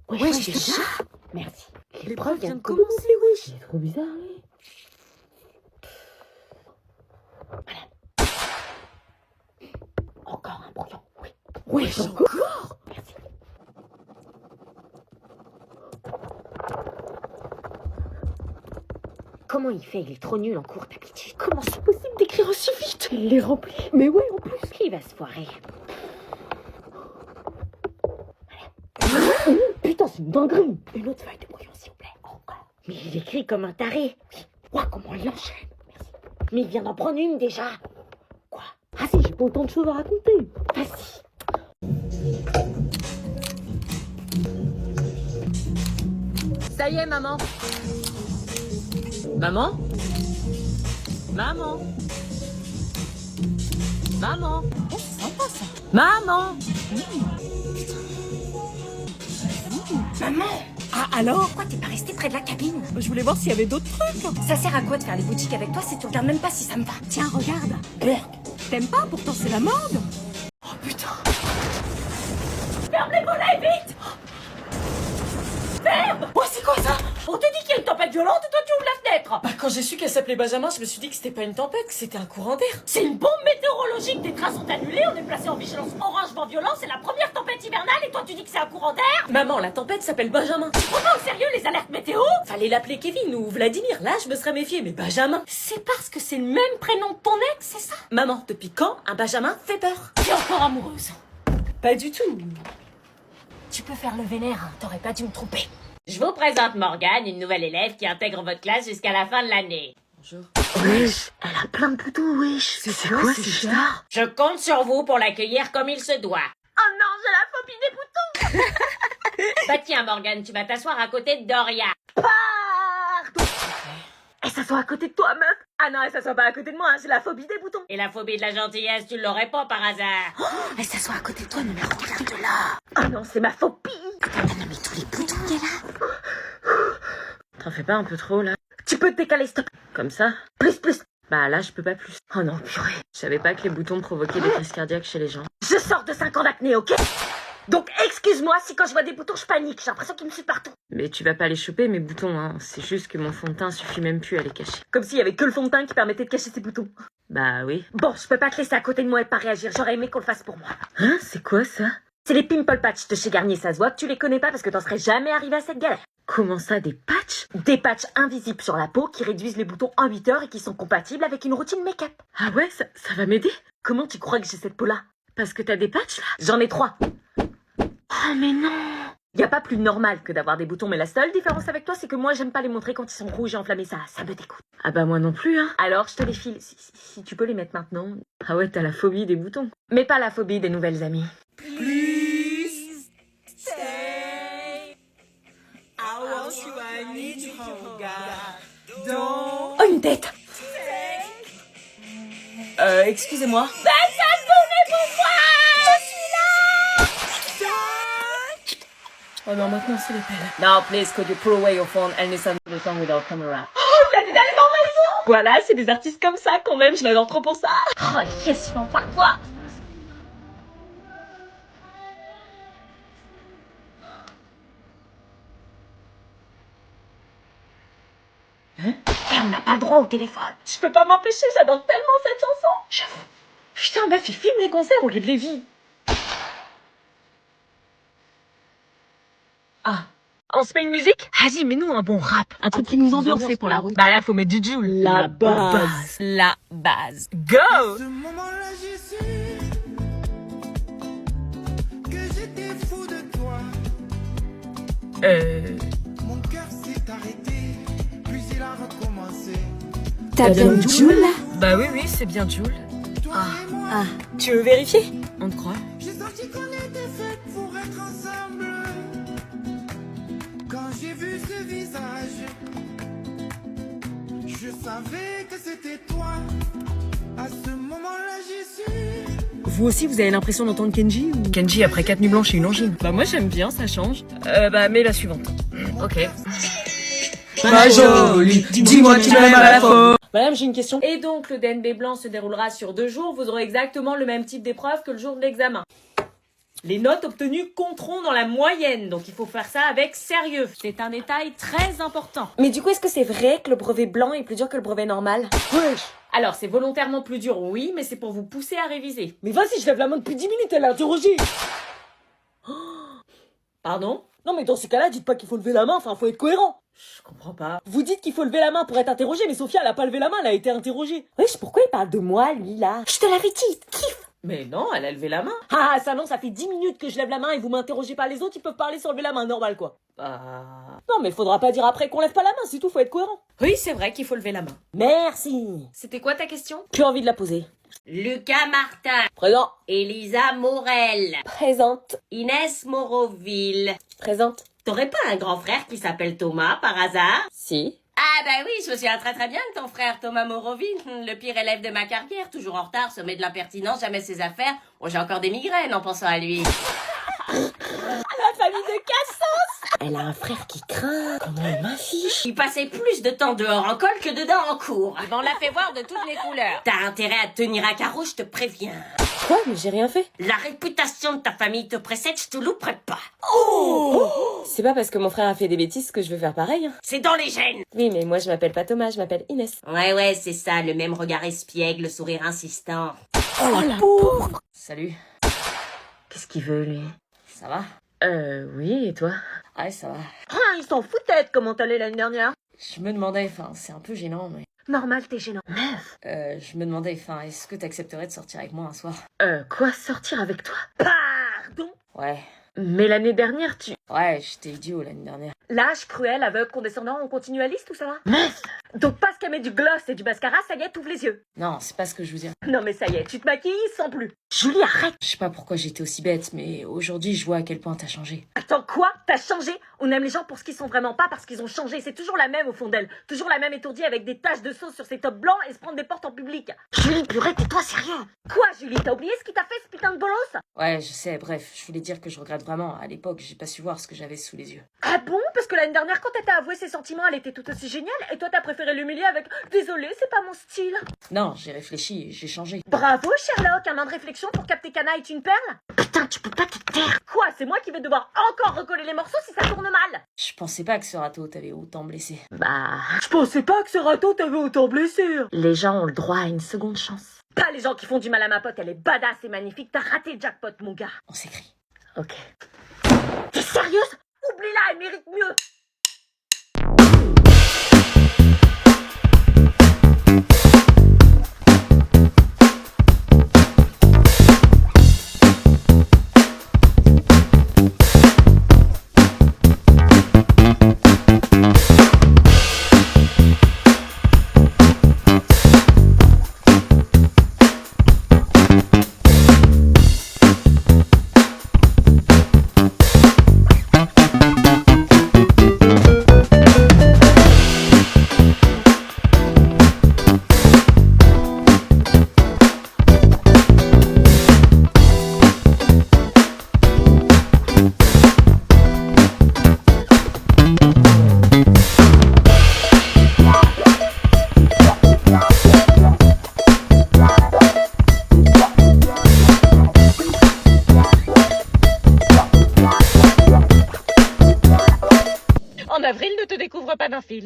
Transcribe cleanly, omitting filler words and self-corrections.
Wesh, déjà. Merci. L'épreuve vient de commencer, wesh. C'est trop bizarre, lui. Voilà. Encore un brouillon, oui. Wesh, encore. Merci. Comment il fait? Il est trop nul en cours, t'as pitié. Comment c'est possible d'écrire aussi vite? Il les remplit. Mais ouais, en plus. Qui va se foirer? Putain, c'est une dinguerie. Une autre feuille de brouillon, s'il vous plaît. Encore. Mais il écrit comme un taré. Oui. Ouah, comment il enchaîne. Merci. Mais il vient d'en prendre une déjà. Quoi? Ah si, j'ai pas autant de choses à raconter. Vas-y. Ça y est, maman. Maman? Maman? Maman? Oh, c'est sympa ça. Maman? Maman! Ah alors? Pourquoi t'es pas restée près de la cabine? Je voulais voir s'il y avait d'autres trucs. Ça sert à quoi de faire les boutiques avec toi si tu regardes même pas si ça me va? Tiens, regarde. Burk. T'aimes pas? Pourtant c'est la mode. Oh putain! Ferme les volets, vite! Ferme! Oh, c'est quoi ça? On te dit qu'il y a une tempête violente et toi tu ouvres la fenêtre! Bah, quand j'ai su qu'elle s'appelait Benjamin, je me suis dit que c'était pas une tempête, que c'était un courant d'air. C'est une bombe météorologique, tes trains sont annulés, on est placé en vigilance orange vent violent, c'est la première tempête hivernale et toi tu dis que c'est un courant d'air? Maman, la tempête s'appelle Benjamin. Tu prends pas au sérieux les alertes météo? Fallait l'appeler Kevin ou Vladimir, là je me serais méfiée, mais Benjamin. C'est parce que c'est le même prénom de ton ex, c'est ça? Maman, depuis quand un Benjamin fait peur? T'es encore amoureuse. Pas du tout. Tu peux faire le vénère, hein, t'aurais pas dû me tromper. Je vous présente Morgane, une nouvelle élève qui intègre votre classe jusqu'à la fin de l'année. Bonjour. Wesh, elle a plein de boutons, wesh. C'est quoi ces stars? Je compte sur vous pour l'accueillir comme il se doit. Oh non, j'ai la phobie des boutons! Bah tiens Morgane, tu vas t'asseoir à côté de Doria. Pardon! Elle s'assoit à côté de toi, meuf! Ah non, elle s'assoit pas à côté de moi, hein, j'ai la phobie des boutons! Et la phobie de la gentillesse, tu l'aurais pas par hasard. Oh, elle s'assoit à côté de toi, non mais regarde là! Oh non, c'est ma phobie! Attends, non mais tous les boutons qu'elle a! T'en fais pas un peu trop là? Tu peux te décaler, stop! Comme ça? Plus! Bah là je peux pas plus. Oh non, purée! Je savais pas que les boutons provoquaient des crises cardiaques chez les gens. Je sors de 5 ans d'acné, ok? Donc excuse-moi si quand je vois des boutons je panique, j'ai l'impression qu'ils me suivent partout. Mais tu vas pas les choper mes boutons, hein. C'est juste que mon fond de teint suffit même plus à les cacher. Comme s'il y avait que le fond de teint qui permettait de cacher ces boutons. Bah oui. Bon, je peux pas te laisser à côté de moi et pas réagir, j'aurais aimé qu'on le fasse pour moi. Hein? C'est quoi ça? C'est les Pimple Patch de chez Garnier, ça se voit que tu les connais pas parce que t'en serais jamais arrivé à cette galère. Comment ça, des patchs? Des patchs invisibles sur la peau qui réduisent les boutons en 8 heures et qui sont compatibles avec une routine make-up. Ah ouais, ça va m'aider? Comment tu crois que j'ai cette peau-là? Parce que t'as des patchs là? J'en ai 3. Oh mais non! Y a pas plus normal que d'avoir des boutons, mais la seule différence avec toi, c'est que moi j'aime pas les montrer quand ils sont rouges et enflammés, ça me dégoûte. Ah bah moi non plus, hein. Alors je te les file, si tu peux les mettre maintenant. Ah ouais, t'as la phobie des boutons. Mais pas la phobie des nouvelles amies. Please stay. I want you, I need you, oh God. Don't Oh, une tête! Excusez-moi. Oh non, maintenant c'est les pelles. Now please, could you pull away your phone and listen to the song without camera? Voilà, c'est des artistes comme ça quand même, je l'adore trop pour ça. Oh yes, mon quoi. Et on n'a pas le droit au téléphone. Je peux pas m'empêcher, j'adore tellement cette chanson. J'avoue. Putain, meuf, il filme les concerts au lieu de les vivre. Ah. On se met une musique? Vas-y, mets-nous un bon rap. Un truc qui nous ambiance pour la route. Bah là, faut mettre du Joule. La base. La base. Go! ce moment-là, j'ai su que j'étais fou de toi. Mon cœur s'est arrêté, puis il a recommencé. T'as bien le Joule là? Bah oui, c'est bien Jules. Toi et moi, Tu veux vérifier? On te croit. j'ai senti qu'on était faits pour être ensemble. Quand j'ai vu ce visage, je savais que c'était toi. À ce moment-là, j'ai su. Vous aussi, vous avez l'impression d'entendre Kenji ou... Kenji après 4 nuits blanches et une angine. Bah moi j'aime bien, ça change. Bah mets la suivante. Ok. Pas joli, dis-moi tu m'aimes à la fois. Madame, j'ai une question. Et donc le DNB blanc se déroulera sur 2 jours, vous aurez exactement le même type d'épreuve que le jour de l'examen. Les notes obtenues compteront dans la moyenne, donc il faut faire ça avec sérieux. C'est un détail très important. Mais du coup, est-ce que c'est vrai que le brevet blanc est plus dur que le brevet normal? Wesh. Alors, c'est volontairement plus dur, oui, mais c'est pour vous pousser à réviser. Mais vas-y, je lève la main depuis 10 minutes, elle a interrogé. Pardon? Non mais dans ces cas-là, dites pas qu'il faut lever la main, enfin faut être cohérent. Je comprends pas. Vous dites qu'il faut lever la main pour être interrogé, mais Sophia elle a pas levé la main, elle a été interrogée. Wesh, pourquoi il parle de moi, lui, là? Je te l'avais dit, kiffe! Mais non, elle a levé la main. Ah ça non, ça fait 10 minutes que je lève la main et vous m'interrogez pas, les autres ils peuvent parler sans lever la main, normal quoi. Bah... Non mais faudra pas dire après qu'on lève pas la main, c'est tout, faut être cohérent. Oui, c'est vrai qu'il faut lever la main. Merci. C'était quoi ta question? Plus envie de la poser. Lucas Martin, Présent. Elisa Morel, Présente. Inès Moroville. Présente. T'aurais pas un grand frère qui s'appelle Thomas par hasard? Si. Ah bah oui, je me souviens très bien de ton frère Thomas Moroville, le pire élève de ma carrière, toujours en retard, sommet de l'impertinence, jamais ses affaires. Bon, j'ai encore des migraines en pensant à lui. La famille de Cassos. Elle a un frère qui craint. Comment elle m'affiche? Il passait plus de temps dehors en colle que dedans en cours. On l'a fait voir de toutes les couleurs. T'as intérêt à te tenir à carreau, je te préviens. Quoi? Mais j'ai rien fait. La réputation de ta famille te précède, je te louperai pas. C'est pas parce que mon frère a fait des bêtises que je vais faire pareil. Hein. C'est dans les gènes. Oui, mais moi je m'appelle pas Thomas, je m'appelle Inès. Ouais, c'est ça, le même regard espiègle, le sourire insistant. Oh la pauvre! Salut. Qu'est-ce qu'il veut, lui? Ça va? Oui, et toi? Ouais, ça va. Ah, ils s'en foutaient de comment t'allais l'année dernière. Je me demandais, enfin, c'est un peu gênant, mais... Normal, t'es gênant. je me demandais, enfin, est-ce que t'accepterais de sortir avec moi un soir? Quoi, sortir avec toi? Pardon? Ouais. Mais l'année dernière, tu... Ouais, j'étais idiot l'année dernière. Lâche, cruel, aveugle, condescendant, on continue la liste ou ça va? Meuf! Donc parce qu'elle met du gloss et du mascara, ça y est, t'ouvres les yeux. Non, c'est pas ce que je veux dire. Non mais ça y est, tu te maquilles sans plus. Julie, arrête! Je sais pas pourquoi j'étais aussi bête, mais aujourd'hui, je vois à quel point t'as changé. Attends, quoi? T'as changé? On aime les gens pour ce qu'ils sont vraiment, pas parce qu'ils ont changé. C'est toujours la même au fond d'elle. Toujours la même étourdie avec des taches de sauce sur ses tops blancs et se prendre des portes en public. Julie, purée, tais-toi sérieux! Quoi, Julie? T'as oublié ce qui t'a fait, ce putain de bolos? Ouais, je sais, bref, je voulais dire que je regrette vraiment. À l'époque, j'ai pas su voir ce que j'avais sous les yeux. Ah bon? Parce que l'année dernière, quand elle t'a avoué ses sentiments, elle était tout aussi géniale, et toi t'as préféré l'humilier avec « Désolé, c'est pas mon style ». Non, j'ai réfléchi et j'ai changé. Bravo, Sherlock, un an de réflexion pour capter Cana est une perle? Putain, tu peux pas te taire. Quoi, c'est moi qui vais devoir encore recoller les morceaux si ça tourne mal? Je pensais pas que ce râteau t'avait autant blessé. Bah... Je pensais pas que ce râteau t'avait autant blessé. Les gens ont le droit à une seconde chance. Pas les gens qui font du mal à ma pote, elle est badass et magnifique, t'as raté le jackpot, mon gars. On s'écrit. Ok. T'es sérieuse? Oublie-la, elle mérite mieux. En avril, ne te découvre pas d'un fil.